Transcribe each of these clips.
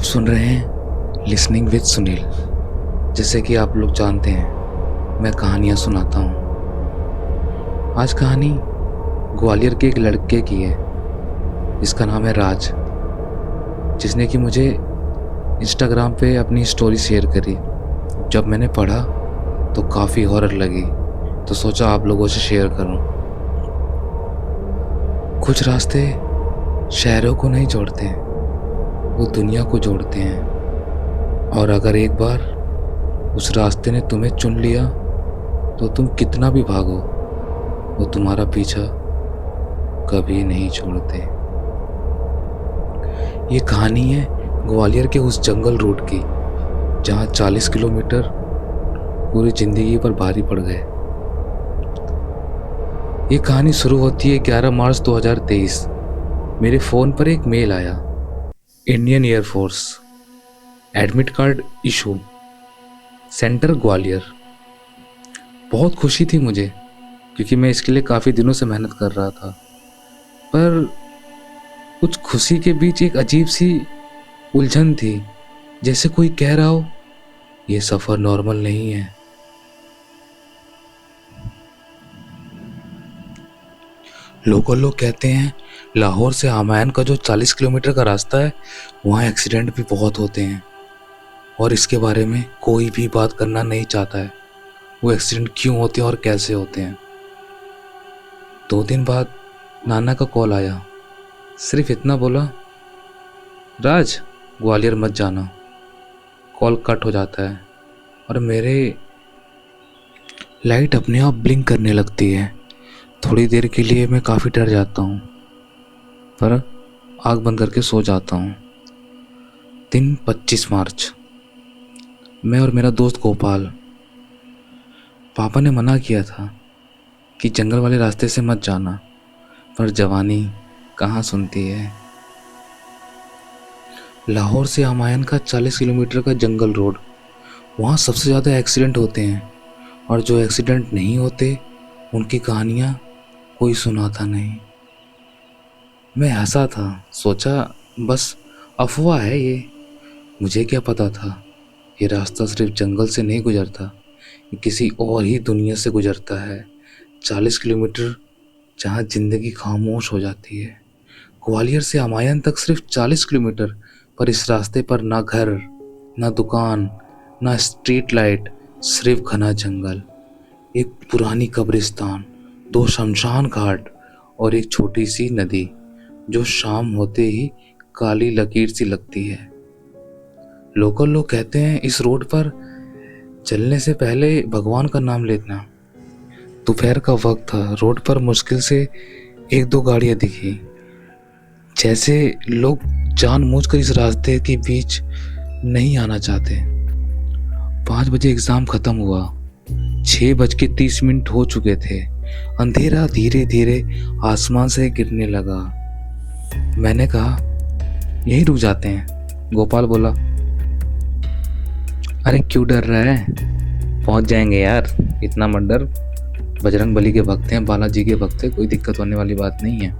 सुन रहे हैं listening with Sunil. जैसे कि आप लोग जानते हैं, मैं कहानियाँ सुनाता हूँ। आज कहानी ग्वालियर के एक लड़के की है जिसका नाम है राज, जिसने कि मुझे इंस्टाग्राम पे अपनी स्टोरी शेयर करी। जब मैंने पढ़ा तो काफ़ी हॉरर लगी, तो सोचा आप लोगों से शेयर करूँ। कुछ रास्ते शहरों को नहीं जोड़ते, वो दुनिया को जोड़ते हैं। और अगर एक बार उस रास्ते ने तुम्हें चुन लिया तो तुम कितना भी भागो, वो तुम्हारा पीछा कभी नहीं छोड़ते। ये कहानी है ग्वालियर के उस जंगल रोड की जहाँ 40 किलोमीटर पूरी जिंदगी पर भारी पड़ गए। ये कहानी शुरू होती है 11 मार्च 2023। मेरे फ़ोन पर एक मेल आया, Indian air force, admit card issue, centre Gwalior. बहुत खुशी थी मुझे, क्योंकि मैं इसके लिए काफ़ी दिनों से मेहनत कर रहा था। पर कुछ खुशी के बीच एक अजीब सी उलझन थी, जैसे कोई कह रहा हो ये सफ़र नॉर्मल नहीं है। लोकल लोग कहते हैं लाहौर से आमायन का जो 40 किलोमीटर का रास्ता है, वहाँ एक्सीडेंट भी बहुत होते हैं, और इसके बारे में कोई भी बात करना नहीं चाहता है। वो एक्सीडेंट क्यों होते हैं और कैसे होते हैं। 2 दिन बाद नाना का कॉल आया। सिर्फ इतना बोला, राज ग्वालियर मत जाना। कॉल कट हो जाता है और मेरे लाइट अपने आप ब्लिंक करने लगती है। थोड़ी देर के लिए मैं काफ़ी डर जाता हूँ, पर आँख बंद करके सो जाता हूँ। दिन 25 मार्च। मैं और मेरा दोस्त गोपाल। पापा ने मना किया था कि जंगल वाले रास्ते से मत जाना, पर जवानी कहाँ सुनती है। लाहौर से आमायन का 40 किलोमीटर का जंगल रोड, वहाँ सबसे ज़्यादा एक्सीडेंट होते हैं, और जो एक्सीडेंट नहीं होते उनकी कहानियाँ कोई सुनाता नहीं। मैं हंसा था, सोचा बस अफवाह है ये। मुझे क्या पता था ये रास्ता सिर्फ जंगल से नहीं गुजरता, ये किसी और ही दुनिया से गुजरता है। 40 किलोमीटर जहाँ ज़िंदगी खामोश हो जाती है। ग्वालियर से आमायन तक सिर्फ 40 किलोमीटर, पर इस रास्ते पर ना घर, ना दुकान, ना स्ट्रीट लाइट, सिर्फ घना जंगल, एक पुरानी कब्रिस्तान, 2 शमशान घाट और एक छोटी सी नदी जो शाम होते ही काली लकीर सी लगती है। लोकल लोग कहते हैं इस रोड पर चलने से पहले भगवान का नाम लेना। दोपहर का वक्त था, रोड पर मुश्किल से 1-2 गाड़ियां दिखी, जैसे लोग जानबूझकर इस रास्ते के बीच नहीं आना चाहते। 5 बजे एग्ज़ाम ख़त्म हुआ, 6:30 हो चुके थे। अंधेरा धीरे धीरे आसमान से गिरने लगा। मैंने कहा यहीं रुक जाते हैं। गोपाल बोला, अरे क्यों डर रहा है, पहुंच जाएंगे यार, इतना मत डर। बजरंग बली के भक्त हैं, बालाजी के भक्त हैं, कोई दिक्कत होने वाली बात नहीं है।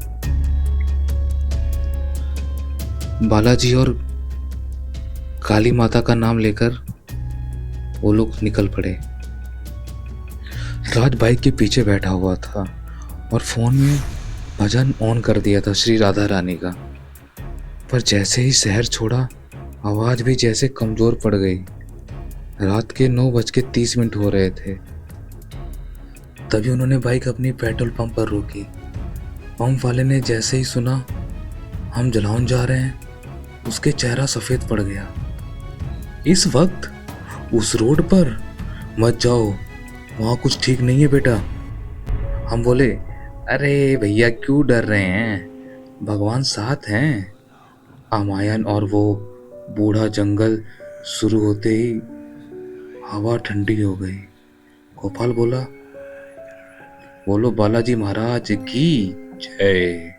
बालाजी और काली माता का नाम लेकर वो लोग निकल पड़े। राज बाइक के पीछे बैठा हुआ था और फोन में भजन ऑन कर दिया था श्री राधा रानी का। पर जैसे ही शहर छोड़ा, आवाज भी जैसे कमजोर पड़ गई। रात के 9:30 हो रहे थे। तभी उन्होंने बाइक अपनी पेट्रोल पंप पर रोकी। पंप वाले ने जैसे ही सुना हम जलौन जा रहे हैं, उसके चेहरा सफेद पड़ गया। इस वक्त उस रोड पर मत जाओ, वहाँ कुछ ठीक नहीं है बेटा। हम बोले, अरे भैया क्यों डर रहे हैं, भगवान साथ हैं। आमायन और वो बूढ़ा जंगल शुरू होते ही हवा ठंडी हो गई। गोपाल बोला, बोलो बालाजी महाराज की जय।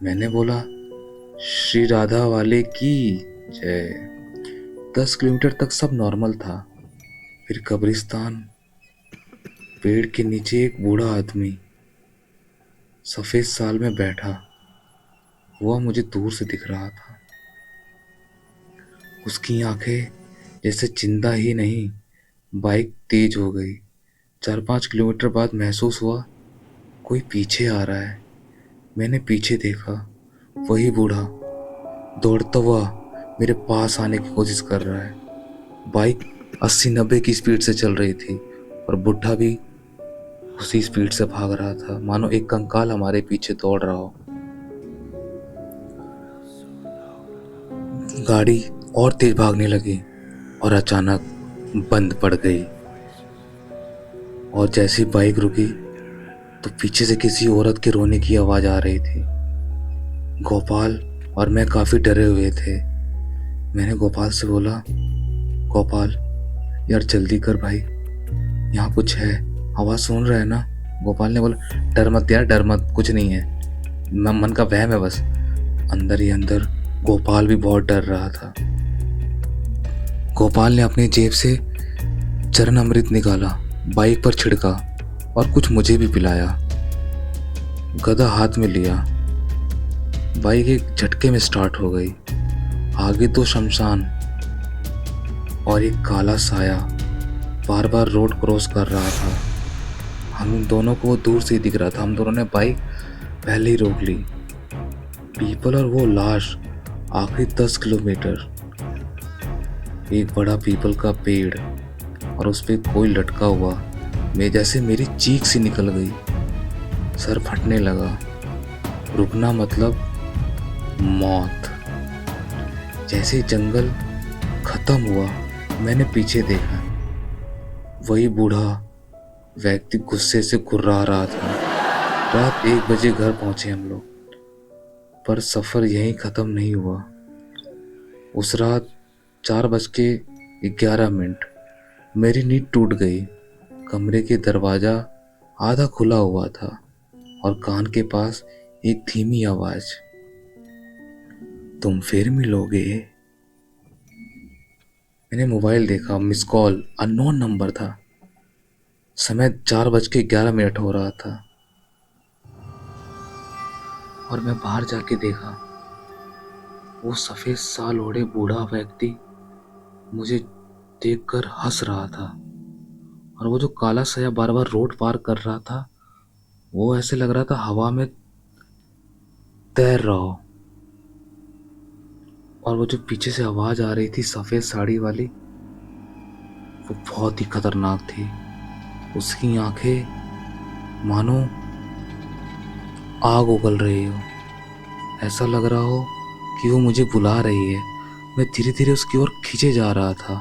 मैंने बोला, श्री राधा वाले की जय। 10 किलोमीटर तक सब नॉर्मल था। फिर कब्रिस्तान, पेड़ के नीचे एक बूढ़ा आदमी सफ़ेद साल में बैठा हुआ मुझे दूर से दिख रहा था। उसकी आंखें जैसे जिंदा ही नहीं। बाइक तेज हो गई। 4-5 किलोमीटर बाद महसूस हुआ कोई पीछे आ रहा है। मैंने पीछे देखा, वही बूढ़ा दौड़ता हुआ मेरे पास आने की कोशिश कर रहा है। बाइक 80-90 की स्पीड से चल रही थी और बुढ़ा भी उसी स्पीड से भाग रहा था, मानो एक कंकाल हमारे पीछे दौड़ रहा हो। गाड़ी और तेज भागने लगी और अचानक बंद पड़ गई। और जैसी बाइक रुकी तो पीछे से किसी औरत के रोने की आवाज आ रही थी। गोपाल और मैं काफी डरे हुए थे। मैंने गोपाल से बोला, गोपाल यार जल्दी कर भाई, यहाँ कुछ है, आवाज सुन रहा है ना? गोपाल ने बोला, डर मत यार, डर मत, कुछ नहीं है, मन का वहम है बस। अंदर ही अंदर गोपाल भी बहुत डर रहा था। गोपाल ने अपनी जेब से चरण अमृत निकाला, बाइक पर छिड़का और कुछ मुझे भी पिलाया। गधा हाथ में लिया, बाइक एक झटके में स्टार्ट हो गई। आगे तो शमशान और एक काला साया बार बार रोड क्रॉस कर रहा था। हम दोनों को दूर से ही दिख रहा था। हम दोनों ने बाइक पहले ही रोक ली। पीपल और वो लाश, आखिरी 10 किलोमीटर। एक बड़ा पीपल का पेड़ और उस पे कोई लटका हुआ। मैं जैसे मेरी चीख सी निकल गई, सर फटने लगा। रुकना मतलब मौत। जैसे जंगल खत्म हुआ मैंने पीछे देखा, वही बूढ़ा व्यक्ति गुस्से से गुर्रा रहा था। रात 1 बजे घर पहुंचे हम लोग, पर सफर यहीं खत्म नहीं हुआ। उस रात 4:11 मेरी नींद टूट गई। कमरे के दरवाजा आधा खुला हुआ था और कान के पास एक धीमी आवाज, तुम फिर मिलोगे। मैंने मोबाइल देखा, मिस कॉल, अननोन नंबर था। समय 4:11 हो रहा था और मैं बाहर जाके देखा, वो सफेद साल ओढ़े बूढ़ा व्यक्ति मुझे देखकर हंस रहा था और वो जो काला साया बार बार रोड पार कर रहा था, वो ऐसे लग रहा था हवा में तैर रहा हो। और वो जो पीछे से आवाज आ रही थी सफेद साड़ी वाली, वो बहुत ही खतरनाक थी। उसकी आंखें मानो आग उगल रही हो। ऐसा लग रहा हो कि वो मुझे बुला रही है। मैं धीरे धीरे उसकी ओर खींचे जा रहा था,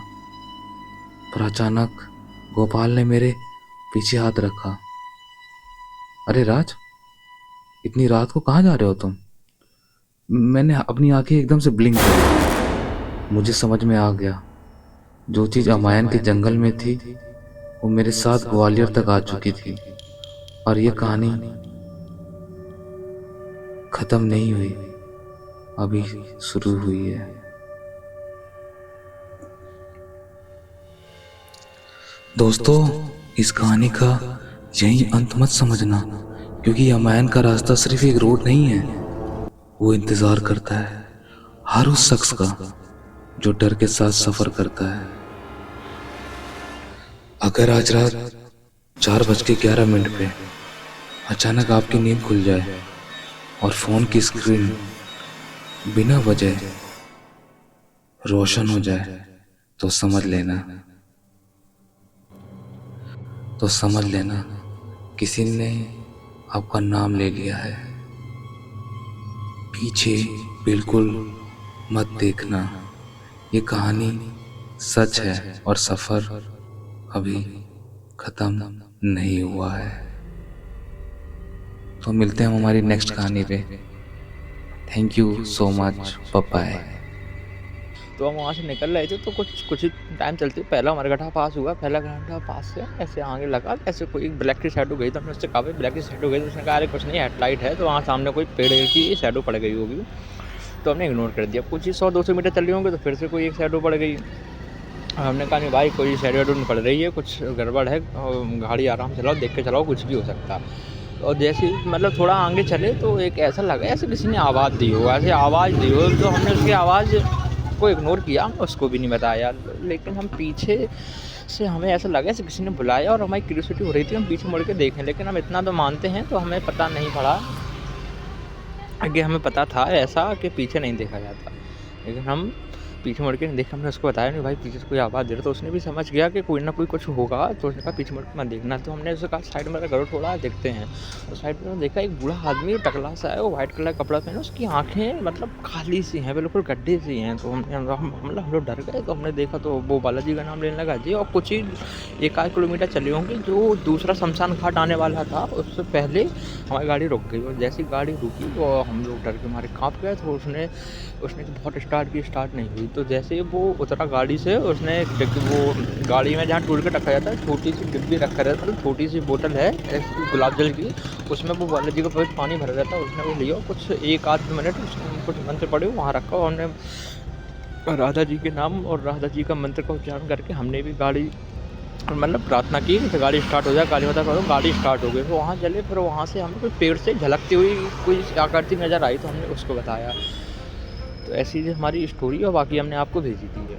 पर अचानक गोपाल ने मेरे पीछे हाथ रखा। अरे राज, इतनी रात को कहाँ जा रहे हो तुम? मैंने अपनी आंखें एकदम से ब्लिंक की। मुझे समझ में आ गया, जो चीज अमायन के जंगल में थी वो मेरे साथ ग्वालियर तक आ चुकी थी और ये कहानी खत्म नहीं हुई, अभी शुरू हुई है। दोस्तों, इस कहानी का यही अंत मत समझना, क्योंकि अमायन का रास्ता सिर्फ एक रोड नहीं है। वो इंतजार करता है हर उस शख्स का जो डर के साथ सफर करता है। अगर आज रात 4:11 पे अचानक आपकी नींद खुल जाए और फोन की स्क्रीन बिना वजह रोशन हो जाए, तो समझ लेना किसी ने आपका नाम ले लिया है। पीछे बिल्कुल मत देखना, ये कहानी सच है और सफर अभी खत्म नहीं हुआ है। तो मिलते हैं हमारी नेक्स्ट कहानी पे। Thank you so much, bye. तो हम वहाँ से निकल रहे थे, तो कुछ ही टाइम चलते पहला हमारा गड्ढा पास हुआ। पहला गड्ढा पास से ऐसे आगे लगा, ऐसे कोई ब्लैक की शैडो गई। तो हमने उससे कहा भाई ब्लैक की शैडो गई, तो उसने कहा अरे कुछ नहीं, हेडलाइट है। तो वहाँ सामने कोई पेड़ की शैडो पड़ गई होगी, तो हमने इग्नोर कर दिया। कुछ ही 100-200 मीटर चल रहे होंगे तो फिर से कोई एक शैडो पड़ गई। हमने कहा नहीं भाई, कोई शैडो नहीं पड़ रही है, कुछ गड़बड़ है, गाड़ी आराम से चलाओ, देख के चलाओ, कुछ भी हो सकता है। और जैसे मतलब थोड़ा आगे चले तो एक ऐसा लगा ऐसे किसी ने आवाज़ दी हो, ऐसे आवाज़ दी हो। तो हमने उसकी आवाज़ सबको इग्नोर किया, हमने उसको भी नहीं बताया। लेकिन हम पीछे से हमें ऐसा लगा जैसे किसी ने बुलाया और हमारी क्यूरियोसिटी हो रही थी हम पीछे मुड़ के देखें, लेकिन हम इतना तो मानते हैं तो हमें पता नहीं पड़ा। आगे हमें पता था ऐसा कि पीछे नहीं देखा जाता, लेकिन हम पीछे मुड़ के नहीं देखा। हमने उसको बताया नहीं भाई पीछे से कोई आवाज़ दे रहा, तो उसने भी समझ गया कि कोई ना कोई कुछ होगा, तो उसने कहा पीछे मुड़ के मत देखना। तो हमने उससे कहा साइड में करो थोड़ा देखते हैं। तो साइड में देखा एक बूढ़ा आदमी टकला सा है, वो वाइट कलर का कपड़ा पहने, उसकी आंखें मतलब खाली सी हैं, बिल्कुल गड्ढे सी हैं। तो हम लोग डर गए। तो हमने देखा तो वो बालाजी का नाम लेने लगा जी, और कुछ ही 1-8 किलोमीटर चले होंगे जो दूसरा शमशान घाट आने वाला था, उससे पहले हमारी गाड़ी रुक गई। और जैसी गाड़ी रुकी तो हम लोग डर के मारे काँप गए। तो उसने बहुत स्टार्ट की, स्टार्ट नहीं हुई। तो जैसे वो उतरा गाड़ी से, उसने वो गाड़ी में जहाँ टूट के रखा जाता है छोटी सी डिब्बी रखा रहता है, छोटी सी बोतल है ऐसी गुलाब जल की, उसमें वो बालाजी का पानी भरा रहता है, उसने वो लिया। कुछ 1-8 मिनट उसमें कुछ मंत्र पड़े वहाँ रखा, और हमने राधा जी के नाम और राधा जी का मंत्र का उच्चारण करके हमने भी गाड़ी मतलब प्रार्थना की कि गाड़ी स्टार्ट हो जाए, काली माता करो, गाड़ी स्टार्ट हो गई। तो वहाँ चले, फिर वहाँ से हमें कोई पेड़ से झलकती हुई कोई आकृति नज़र आई, तो हमने उसको बताया। तो ऐसी हमारी स्टोरी, और बाकी हमने आपको भेजी थी है।